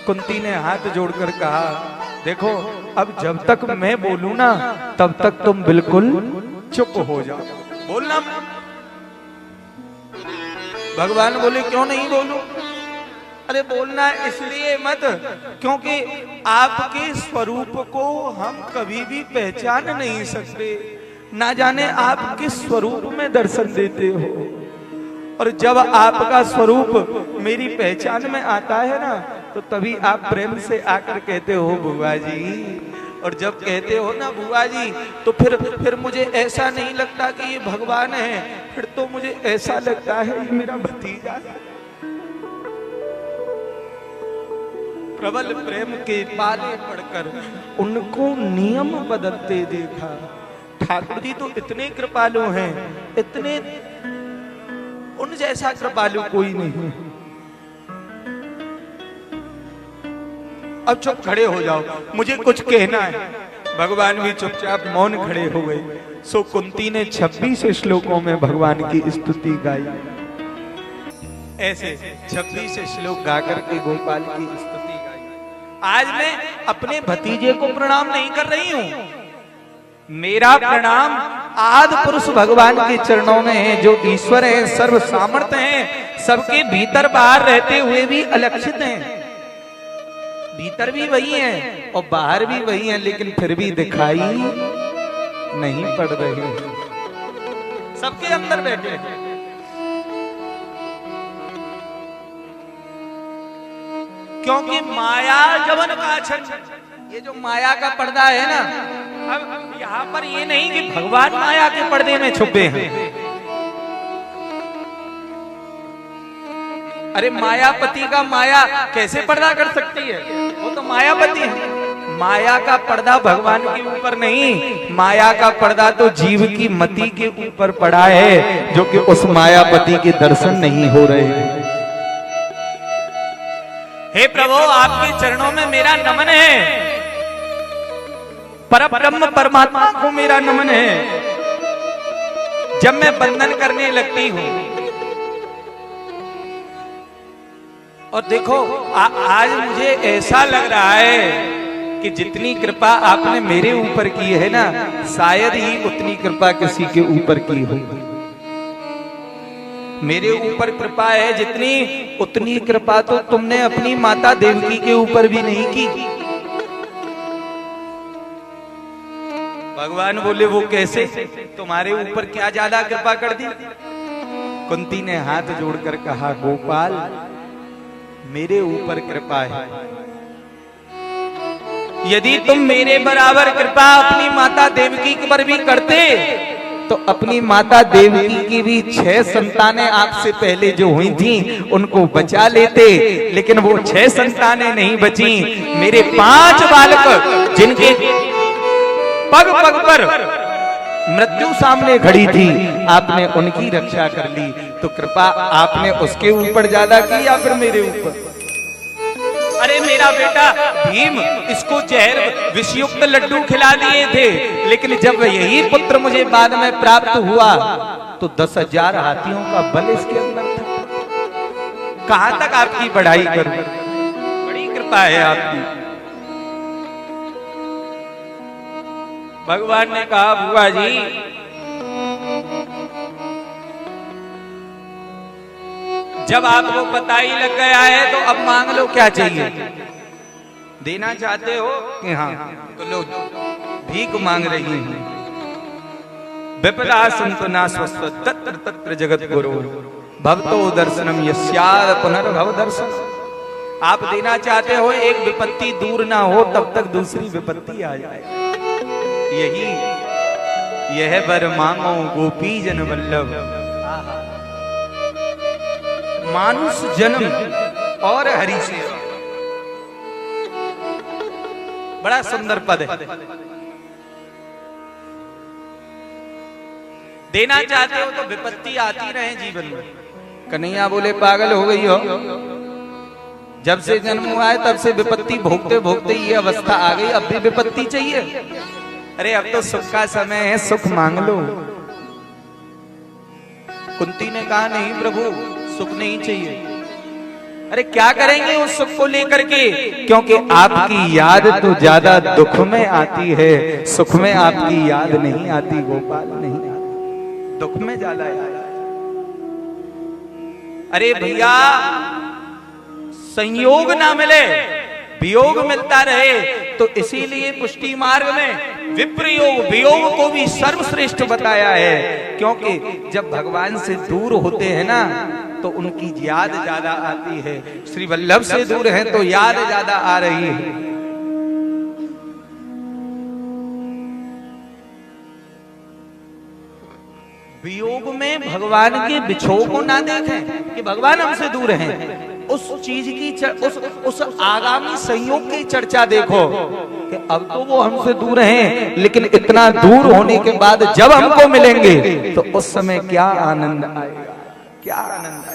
कुंती ने हाथ जोड़कर कहा, देखो अब जब तक मैं बोलूं ना तब तक तुम बिल्कुल चुप हो जाओ, बोलना। भगवान बोले क्यों नहीं बोलूं? अरे बोलना इसलिए मत क्योंकि आपके स्वरूप को हम कभी भी पहचान नहीं सकते, ना जाने आप किस स्वरूप में दर्शन देते हो। और जब आपका स्वरूप मेरी पहचान में आता है ना तो तभी आप प्रेम से आकर कहते हो बुआ जी। और जब कहते हो ना बुआ जी तो फिर मुझे ऐसा नहीं लगता कि ये भगवान है, फिर तो मुझे ऐसा लगता है ये मेरा भतीजा है। प्रबल प्रेम के पाले पड़कर उनको नियम बदलते देखा। ठाकुर जी तो इतने कृपालु हैं, इतने, उन जैसा कृपालु कोई नहीं। अब चुप खड़े हो जाओ, मुझे कुछ कहना है। भगवान भी चुपचाप मौन खड़े हो गए। सो कुंती ने 26 श्लोकों में भगवान की स्तुति गाई। ऐसे 26 श्लोक गाकर के गोपाल की स्तुति गाई। आज मैं अपने भतीजे को प्रणाम नहीं कर रही हूं, मेरा प्रणाम आदि पुरुष भगवान के चरणों में है, जो ईश्वर है, सर्व सामर्थ्य है, सबके भीतर बाहर रहते हुए भी अलक्षित हैं। भीतर भी वही है और बाहर भी वही है, लेकिन फिर भी दिखाई नहीं पड़ रहे, सबके अंदर बैठे हैं। क्योंकि माया जवन का छन, ये जो माया का पर्दा है ना, अब यहाँ पर ये नहीं कि भगवान माया के पर्दे में छुपे हैं। अरे मायापति का माया कैसे पर्दा कर सकती है? वो तो मायापति है। माया का पर्दा भगवान के ऊपर नहीं, माया का पर्दा तो जीव की मति के ऊपर पड़ा है, जो कि उस मायापति के दर्शन नहीं हो रहे हैं। हे प्रभु, आपके चरणों में मेरा नमन है, परब्रह्म परमात्मा को मेरा नमन है। जब मैं बंधन करने लगती हूं और देखो आज मुझे ऐसा लग रहा है कि जितनी कृपा आपने मेरे ऊपर की है ना, शायद ही उतनी कृपा किसी के ऊपर की हो। मेरे ऊपर कृपा है जितनी, उतनी कृपा तो तुमने अपनी माता देवकी के ऊपर भी नहीं की। भगवान बोले वो कैसे? तुम्हारे ऊपर क्या ज्यादा कृपा कर दी? कुंती ने हाथ जोड़कर कहा, गोपाल मेरे ऊपर कृपा है। यदि तुम मेरे बराबर कृपा अपनी माता देवकी पर भी करते तो अपनी माता देवकी की भी 6 संतानें आपसे पहले जो हुई थी उनको बचा लेते, लेकिन वो 6 संतानें नहीं बची। मेरे 5 बालक जिनके पग पग पर मृत्यु सामने खड़ी थी, आपने उनकी रक्षा कर ली। तो कृपा आपने उसके ऊपर ज्यादा की या फिर मेरे ऊपर? अरे मेरा बेटा भीम, इसको जहर विषयुक्त लड्डू खिला दिए थे, लेकिन जब यही पुत्र मुझे बाद में प्राप्त हुआ तो 10,000 हाथियों का बल इसके अंदर था। कहां तक आपकी बढ़ाई करूं? बड़ी कृपा है आपकी। भगवान ने कहा, बुआ जी जब आपको पता ही लग गया है तो अब मांग लो, क्या चाहिए? देना चाहते हो कि हाँ तो लो, भीख मांग रही हूं। विपदा संतो ना स्वस्थ तत्र तत्र जगत गुरु भवतो दर्शनम यस्याद पुनर्भव दर्शन। आप देना चाहते हो एक विपत्ति दूर ना हो तब तक दूसरी विपत्ति आ जाए। यह वर मांगो गोपी जन वल्लभ, मानुष जन्म और हरि सेवा। बड़ा सुंदर पद है। देना चाहते हो तो विपत्ति आती रहे जीवन में। कन्हैया बोले पागल हो गई हो, जब से जन्म हुआ है तब से विपत्ति भोगते भोगते ये अवस्था आ गई, अब भी विपत्ति चाहिए? अरे अब तो सुख का समय है, सुख मांग लो। कुंती ने कहा नहीं प्रभु, सुख नहीं चाहिए। अरे क्या करेंगे उस सुख को लेकर के, क्योंकि आपकी याद तो ज्यादा दुख में आती है, सुख में आपकी याद नहीं आती गोपाल, नहीं आती, दुख में ज्यादा याद। अरे भैया संयोग ना मिले, वियोग मिलता रहे, तो इसीलिए पुष्टि मार्ग में विप्रयोग वियोग को भी सर्वश्रेष्ठ बताया है, क्योंकि जब भगवान से दूर होते हैं ना तो उनकी याद ज्यादा आती है, श्री वल्लभ से दूर हैं तो याद ज्यादा आ रही है। वियोग में भगवान के बिछोह को ना देखें कि भगवान हमसे दूर हैं, उस चीज की उस आगामी संयोग की चर्चा देखो कि अब तो वो हमसे दूर हैं, लेकिन इतना दूर होने के बाद जब हमको मिलेंगे तो उस समय क्या आनंद आएगा, क्या आनंद आएगा।